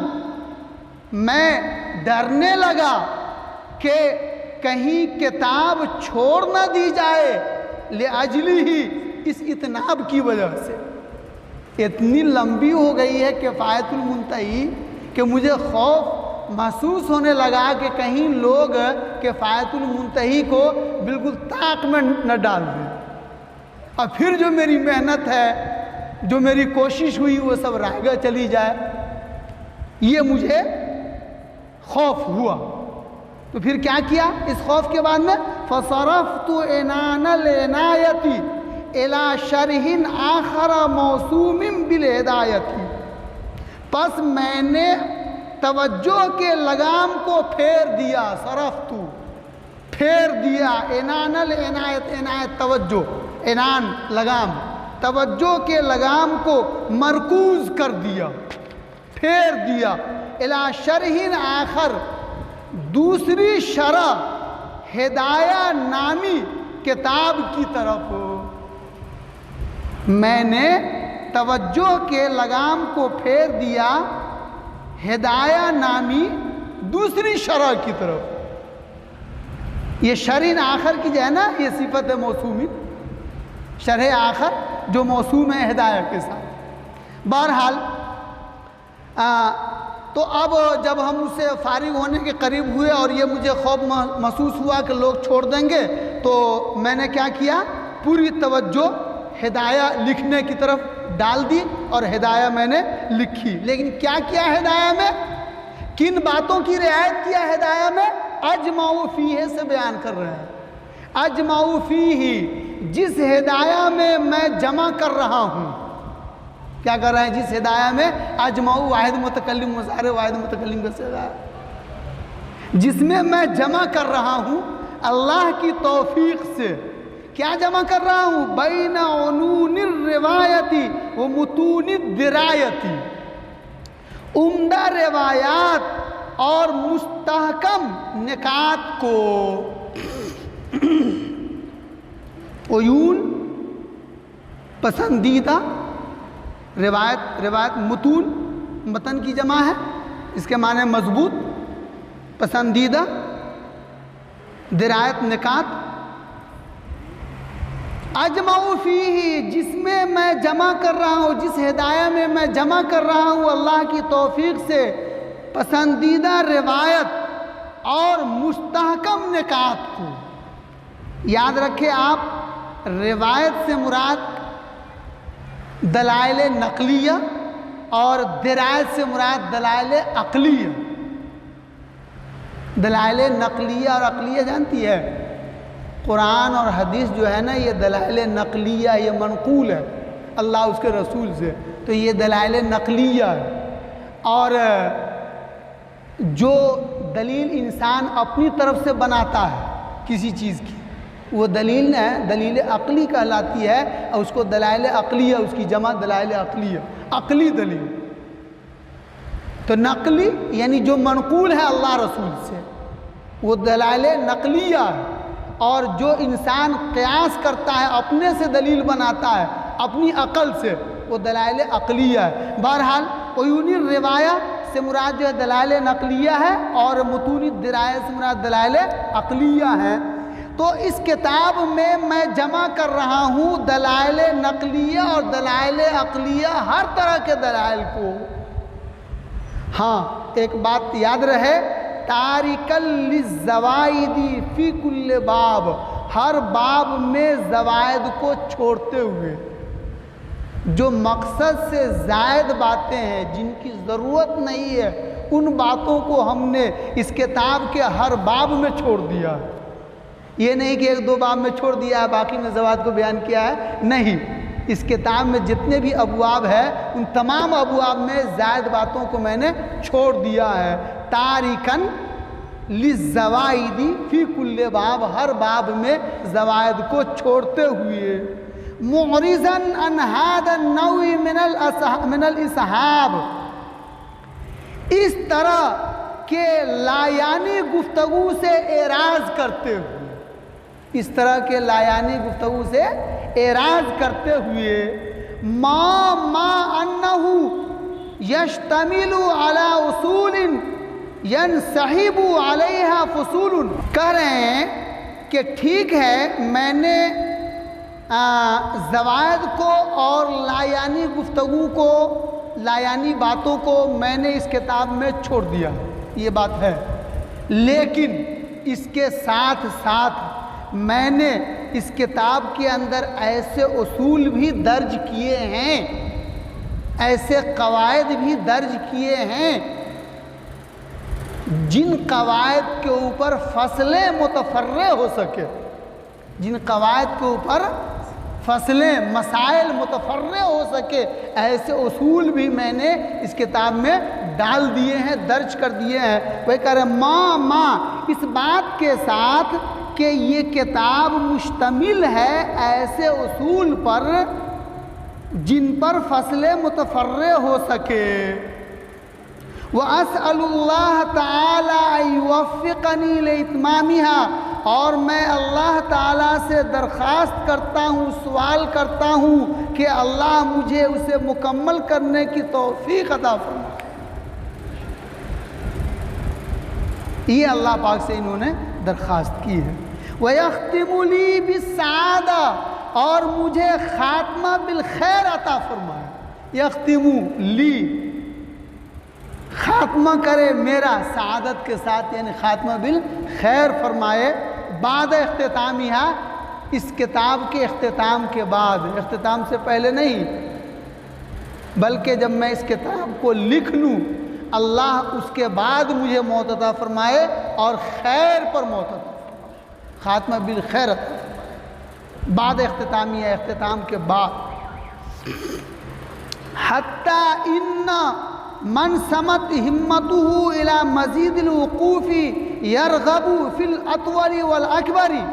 मैं डरने लगा कि कहीं किताब छोड़ न दी जाए, लिअजलिही, इस इतनाब की वजह से। इतनी लंबी हो गई है किफ़ायतुल मुंतही कि मुझे खौफ महसूस होने लगा कि कहीं लोग किफ़ायतुल मुंतही को बिल्कुल ताक में न डाल दें, और फिर जो मेरी मेहनत है, जो मेरी कोशिश हुई, वो सब रायगा चली जाए। ये मुझे खौफ हुआ। तो फिर क्या किया इस खौफ के बाद में? फसरफ्तु इनानल इनायती इला शरहिन आखर मौसूमिन बिल हिदायती, बस मैंने तवज्जो के लगाम को फेर दिया। सरफ्तु, फेर दिया। इनानल इनायत, इनायत तवज्जो, इनान लगाम, तवज्जो के लगाम को मरकूज कर दिया, फेर दिया। इला शरहिन आखर, दूसरी शरह हिदाया नामी किताब की तरफ मैंने तवज्जो के लगाम को फेर दिया, हिदाया नामी दूसरी शरह की तरफ। ये शरीन आखर की जो है ना, ये सिफत है मौसूमी, शरह आखर जो मौसूम है हिदाया के साथ। बहरहाल तो अब जब हम उससे फारिग होने के करीब हुए और ये मुझे खौफ महसूस हुआ कि लोग छोड़ देंगे, तो मैंने क्या किया? पूरी तवज्जो हिदाया लिखने की तरफ डाल दी और हिदाया मैंने लिखी। लेकिन क्या किया हिदाया में? किन बातों की रियायत किया हिदाया में? अजमाउ फीहे से बयान कर रहे हैं। अजमाउ फीही, जिस हिदाया में मैं जमा कर रहा हूँ। क्या कर रहे हैं? जिस हिदाया में, अजमाउ वाहिद मुतकल्लिम मुज़ाहिर वाहिद मुतकल्लिम का सिगा है, जिसमें मैं जमा कर रहा हूँ अल्लाह की तौफीक से। क्या जमा कर रहा हूँ? बैन उनूनिर रिवायती व मुतूनिद दिरायती, उम्दा रिवायात और मुस्तहकम निकात को। उयून पसंदीदा, रिवायत, रिवायत मुतून मतन की जमा है, इसके माने मजबूत, पसंदीदा, दिरायत निकात। अजमाउ फीही, जिसमें मैं जमा कर रहा हूँ, जिस हिदाया में मैं जमा कर रहा हूँ अल्लाह की तौफीक से पसंदीदा रिवायत और मुस्तहकम निकात को। याद रखें आप, रिवायत से मुराद दलाइल नकलिया और दिरायत से मुराद दलाइल अक़लिया। दलाइल नकलिया और अक़लिया जानती है? कुरान और हदीस जो है ना, ये दलाइल नकलिया, ये मनकूल है अल्लाह उसके रसूल से, तो ये दलाइल नकलिया है। और जो दलील इंसान अपनी तरफ से बनाता है किसी चीज़ की, वो दलील है, दलील अक़ली कहलाती है, और उसको दलाइल अक़लिया, उसकी जमा दलाइल अक़लिया, अक़ली दलील। तो नकली यानी जो मनकूल है अल्लाह रसूल से, वो दलाइल नकलिया है। और जो इंसान क़यास करता है, अपने से दलील बनाता है अपनी अक़ल से, वो दलाइल अक़लिया है। बहरहाल उयूनी रिवाया से मुराद जो है दलाइल नकलिया है, और मुतूनी दिराया से मुराद दलाइल अक़लिया है। तो इस किताब में मैं जमा कर रहा हूँ दलाइल नकलिया और दलाइल अक़लिया, हर तरह के दलाइल को। हाँ, एक बात याद रहे, तारिकल लिज़्ज़वाइदी फ़ी कुल्ल बाब, हर बाब में ज़वाइद को छोड़ते हुए, जो मकसद से ज़ायद बातें हैं, जिनकी ज़रूरत नहीं है, उन बातों को हमने इस किताब के हर बाब में छोड़ दिया। ये नहीं कि एक दो बाब में छोड़ दिया है, बाकी में ज़वाइद को बयान किया है, नहीं। इस किताब में जितने भी अबवाब है, उन तमाम अबवाब में ज़ायद बातों को मैंने छोड़ दिया है। तारिकन लिज़्ज़वाइदी फ़ी कुल्ल बाब, हर बाब में ज़वाइद को छोड़ते हुए, मुअरिज़न अन हादा नौइ मिनल इसहाब, इस तरह के लायानी गुफ्तगू से एराज़ करते हुए, इस तरह के लायानी गुफ्तगू से एराज़ करते हुए, मा अन्नहु यश्तमिलु अला उसूलिन यनसहिबु अलैहा फुसूलुन, कह रहे हैं कि ठीक है, मैंने ज़वाइद को और लायानी गुफ्तगू को, लायानी बातों को मैंने इस किताब में छोड़ दिया, ये बात है। लेकिन इसके साथ साथ मैंने इस किताब के अंदर ऐसे उसूल भी दर्ज किए हैं, ऐसे कवायद भी दर्ज किए हैं, जिन कवायद के ऊपर फसलें मुतफर्रे हो सके, जिन कवायद के ऊपर फसलें मसाइल मुतफर्रे हो सके, ऐसे उसूल भी मैंने इस किताब में डाल दिए हैं, दर्ज कर दिए हैं। वही कह रहे माँ इस बात के साथ कि ये किताब मुश्तमिल है ऐसे उसूल पर जिन पर फसलें मुतफर्रे हो सके। व अस्अलुल्लाह ताला युवफ़्फ़िक़नी लिइत्मामिहा, और मैं अल्लाह ताला से दरख्वास्त करता हूँ, सवाल करता हूँ कि अल्लाह मुझे उसे मुकम्मल करने की तौफ़ीक़ अता फरमाए। ये अल्लाह पाक से इन्होंने दरख्वास्त की है। व यख्तिमु ली बिस्सादा, और मुझे खात्मा बिल खैर अता फरमाए। यख्तिमु ली, खात्मा करे मेरा सआदत के साथ, यानी खात्मा बिल खैर फरमाए। बाद इख्तितामिहा, इस किताब के इख्तिताम के बाद, इख्तिताम से पहले नहीं, बल्कि जब मैं इस किताब को लिख लूँ, अल्लाह उसके बाद मुझे मौत अता फरमाए और खैर पर मौत अता फरमाए। खात्मा बिल खैर अता फरमाए, बाद इख्तितामिया, इख्तिताम के बाद। हत्ता इन्ना मन समत हिम्मतुहु इला मजीदिल वक़ूफ़ी यरग़बु फिल अतवरी वल अकबरी,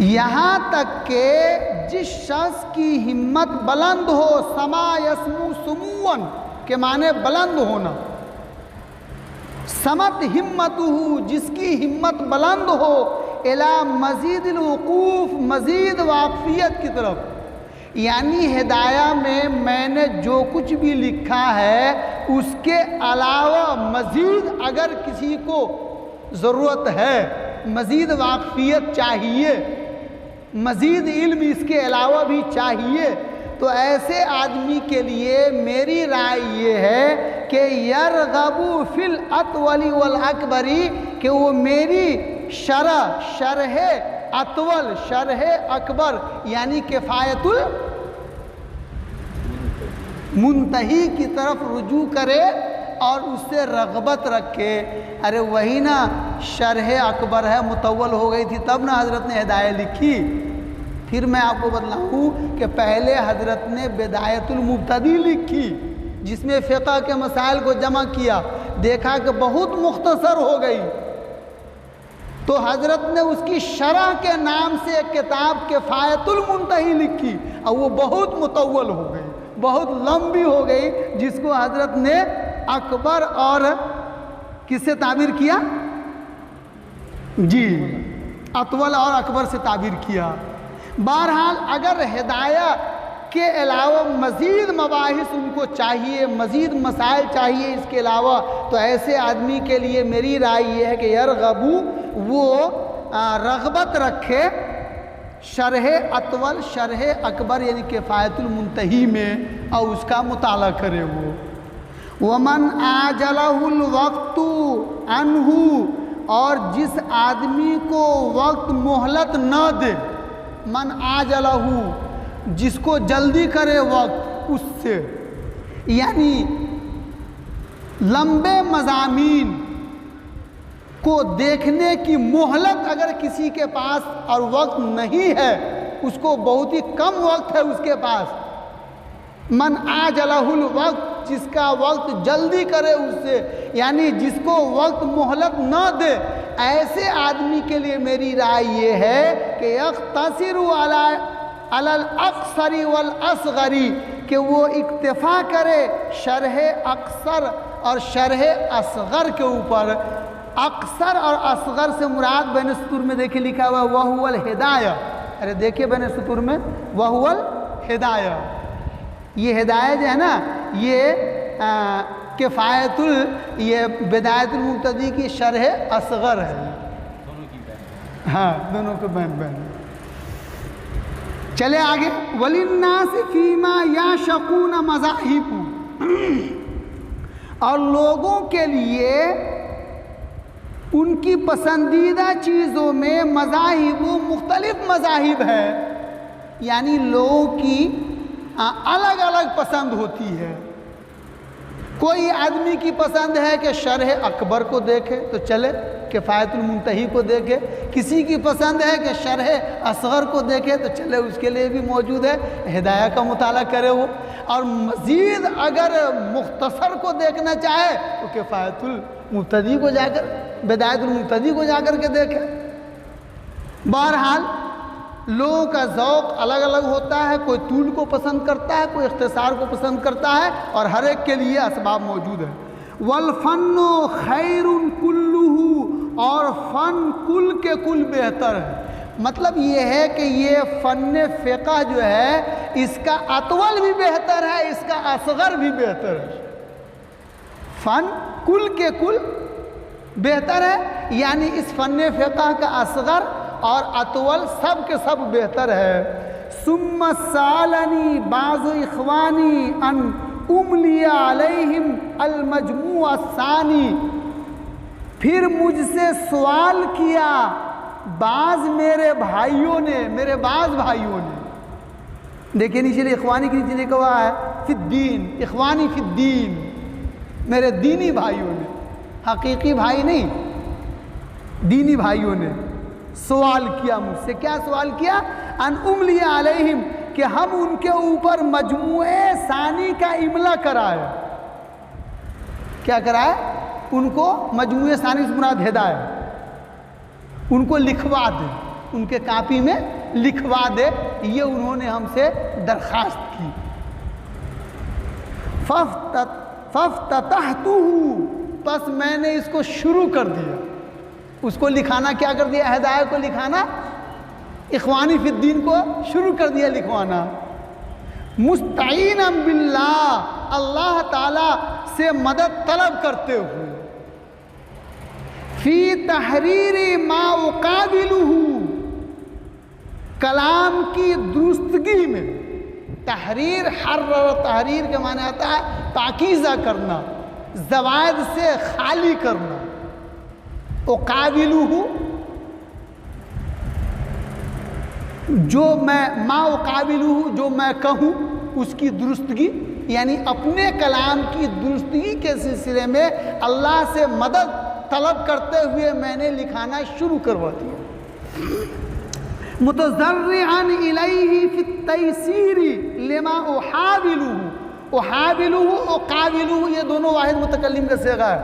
यहाँ तक के जिस शख्स की हिम्मत बुलंद हो, समा यसमु सुमुवन के माने बुलंद होना, समत हिम्मतुहु, जिसकी हिम्मत बुलंद हो, इला मजीदिल वक़ूफ़, मज़ीद वाक़फ़ियत की तरफ, यानी हिदाया में मैंने जो कुछ भी लिखा है उसके अलावा मज़ीद अगर किसी को ज़रूरत है, मज़ीद वाक़फ़ियत चाहिए, मज़ीद इल्म इसके अलावा भी चाहिए, तो ऐसे आदमी के लिए मेरी राय ये है कि यरग़बु फिल अतवली वल अकबरी, कि वो मेरी शरह अतवल, शरह अकबर यानी किफ़ायतुल मुंतही की तरफ रुजू करे और उससे रग़बत रखे। अरे वही ना शरह अकबर है, मुतव्वल हो गई थी तब ना हज़रत ने हिदाया लिखी। फिर मैं आपको बतलाऊँ कि पहले हज़रत ने बिदायतुल मुब्तदी लिखी, जिसमें फ़िक़्ह के मसाइल को जमा किया, देखा कि बहुत मुख्तसर हो गई, तो हज़रत ने उसकी शरह के नाम से एक किताब किफ़ायतुल मुंतही लिखी, और वो बहुत मुतव्वल हो गई, बहुत लंबी हो गई, जिसको हज़रत ने अकबर और किससे ताबीर किया जी, अतवल और अकबर से ताबीर किया। बहरहाल अगर हिदाया के अलावा मज़ीद मबाहिस उनको चाहिए, मज़ीद मसाइल चाहिए इसके अलावा, तो ऐसे आदमी के लिए मेरी राय ये है कि यरग़बू, वो रग़बत रखे शरह अतवल, शरह अकबर यानी किफ़ायतुल मुंतही में, और उसका मुताला करे वो। वमन आजलहुल वक्तु अनहु, और जिस आदमी को वक्त मोहलत न दे, मन आजलहु, जिसको जल्दी करे वक्त उससे, यानी लंबे मज़ामीन को देखने की मोहलत अगर किसी के पास और वक्त नहीं है, उसको बहुत ही कम वक्त है उसके पास, मन आजलहुल वक्त, जिसका वक्त जल्दी करे उससे, यानी जिसको वक्त मोहलत न दे, ऐसे आदमी के लिए मेरी राय ये है कि यख्तसिरु अलल अक्सरी वल असगरी, कि वो इक्तिफा करे शरह अक्सर और शरह असगर के ऊपर। अक्सर और असगर से मुराद बैन सुतूर में देखिए लिखा हुआ वहुवल हिदाया, अरे देखिए बैन सुतूर में वहुवल हिदाया, ये हिदाया जो है ना, ये किफ़ायतुल, ये बिदायतुल मुब्तदी की शरह असगर है। हाँ, दोनों के बहन बहन। चले आगे, वलिन्नास फीमा याशकून मज़ाहिबु, और लोगों के लिए उनकी पसंदीदा चीज़ों में मज़ाहिबु, मुख्तलिफ मज़ाहिब है, यानी लोगों की अलग अलग पसंद होती है। कोई आदमी की पसंद है कि शरह अकबर को देखे तो चले, किफ़ायतुल मुंतही को देखे, किसी की पसंद है कि शरह असगर को देखे तो चले, उसके लिए भी मौजूद है, हिदाया का मुताला करे वो। और मज़ीद अगर मुख्तसर को देखना चाहे तो किफ़ायतुल मुब्तदी को जाकर, बिदायतुल मुब्तदी को जाकर के देखे। बहरहाल लोगों का ज़ौक़ अलग अलग होता है, कोई तूल को पसंद करता है, कोई इख्तिसार को पसंद करता है, और हर एक के लिए असबाब मौजूद है। वल फ़न्नु खैरुन कुल्लुहु, और फ़न कुल के कुल बेहतर है। मतलब ये है कि ये फ़न फ़िक़्ह जो है, इसका अतवल भी बेहतर है, इसका असगर भी बेहतर है। फ़न कुल के कुल बेहतर है, यानी इस फ़न फ़िक़्ह का असगर और अतवल सब के सब बेहतर है। सुम्मा सालनी बाज़ु इख़वानी अन उमलिया अलैहिम अल मजमू अस्सानी, फिर मुझसे सवाल किया बाज़ मेरे भाइयों ने, मेरे बाज़ भाइयों ने। देखिए नीचे इख़वानी के नीचे लिखा हुआ है फिद्दीन, इख़वानी फिद्दीन, मेरे दीनी भाइयों ने, हकीकी भाई नहीं, दीनी भाइयों ने सवाल किया मुझसे। क्या सवाल किया? अन उमलिया अलैहिम, कि हम उनके ऊपर मजमुए सानी का इमला कराए। क्या कराए? उनको मजमुए सानी से मुराद हिदाया, उनको लिखवा दे, उनके कापी में लिखवा दे, ये उन्होंने हमसे दरख्वास्त की। फ़फ़्ततहतुहु, बस मैंने इसको शुरू कर दिया, उसको लिखाना क्या कर दिया? हिदाया को लिखाना, इख़वानी फिद्दीन को शुरू कर दिया लिखवाना। मुस्तईनम बिल्लाह, अल्लाह ताला से मदद तलब करते हुए। फ़ी तहरीरी मा उक़ाबिलुहु, कलाम की दुरुस्तगी में। तहरीर, हर्र तहरीर के माने आता है पाकीज़ा करना, ज़वायद से खाली करना। उक़ाबिलुहु, जो मैं, मा उक़ाबिलुहु, जो मैं कहूँ उसकी दुरुस्तगी यानी अपने कलाम की दुरुस्तगी के सिलसिले में अल्लाह से मदद तलब करते हुए मैंने लिखाना शुरू करवा दिया। मुतज़र्रिअन इलैहि फी तैसीरी लिमा उहाविलुहु, उहाविलुहु और काविलुहु ये दोनों वाहिद मुतकल्लिम का सिगा है।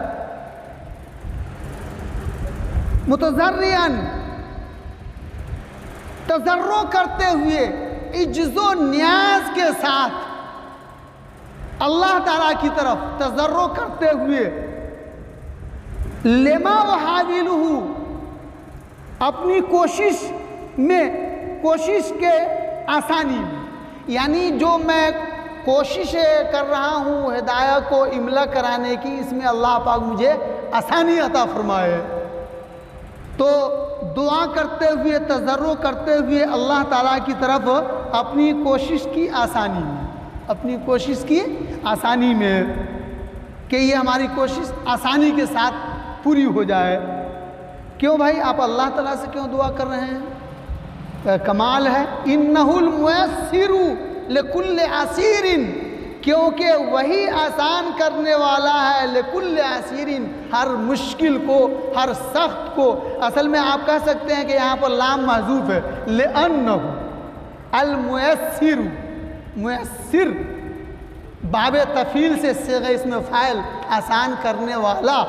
मुतज़र्रिअन तज़र्रो करते हुए, इज्ज़ो न्याज के साथ अल्लाह ताला की तरफ तज़र्रो करते हुए, लेमा वहाविलुहु अपनी कोशिश में, कोशिश के आसानी में, यानी जो मैं कोशिश कर रहा हूँ हिदायत को इमला कराने की, इसमें अल्लाह पाक मुझे आसानी अता फरमाए। तो दुआ करते हुए, तज़र्रो करते हुए अल्लाह ताला की तरफ अपनी कोशिश की आसानी में, अपनी कोशिश की आसानी में, कि ये हमारी कोशिश आसानी के साथ पूरी हो जाए। क्यों भाई, आप अल्लाह ताला से क्यों दुआ कर रहे हैं? कमाल है। इन्नहुल मुयस्सिरु लिकुल्लि असीरिन, क्योंकि वही आसान करने वाला है लिकुल्लि असीरिन, हर मुश्किल को, हर सख्त को। असल में आप कह सकते हैं कि यहाँ पर लाम महजूफ है, लिअन्नहु अल मुयस्सिरु, मुयस्सिर बाबे तफील से सिग़ा इसमें फ़ाइल, आसान करने वाला।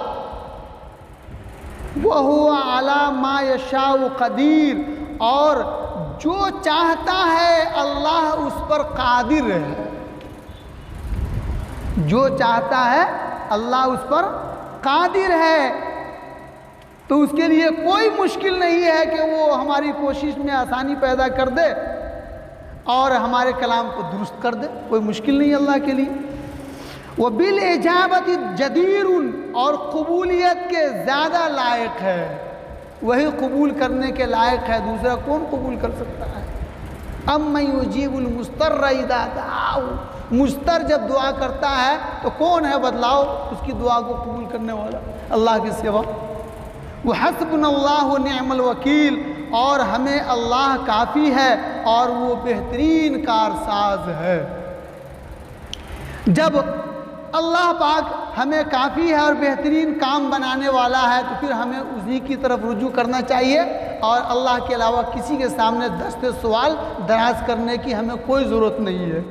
वहुवा अला मा यशाउ कदीर, और जो चाहता है अल्लाह उस पर कादिर है, जो चाहता है अल्लाह उस पर कादिर है। तो उसके लिए कोई मुश्किल नहीं है कि वो हमारी कोशिश में आसानी पैदा कर दे और हमारे कलाम को दुरुस्त कर दे, कोई मुश्किल नहीं अल्लाह के लिए। वह बिल इजाबत जदीरुन, और कबूलियत के ज़्यादा लायक है, वही कबूल करने के लायक है, दूसरा कौन कबूल कर सकता है। अम्मन युजीबुल मुस्तर्र इज़ा दआहु, मुस्तर जब दुआ करता है तो कौन है बदलाव उसकी दुआ को कबूल करने वाला? अल्लाह के सिवा। वह हस्बुनल्लाहु निअमल वकील, और हमें अल्लाह काफ़ी है और वो बेहतरीन कारसाज है। जब अल्लाह पाक हमें काफ़ी है और बेहतरीन काम बनाने वाला है, तो फिर हमें उसी की तरफ रुजू करना चाहिए और अल्लाह के अलावा किसी के सामने दस्ते सवाल दराज करने की हमें कोई ज़रूरत नहीं है।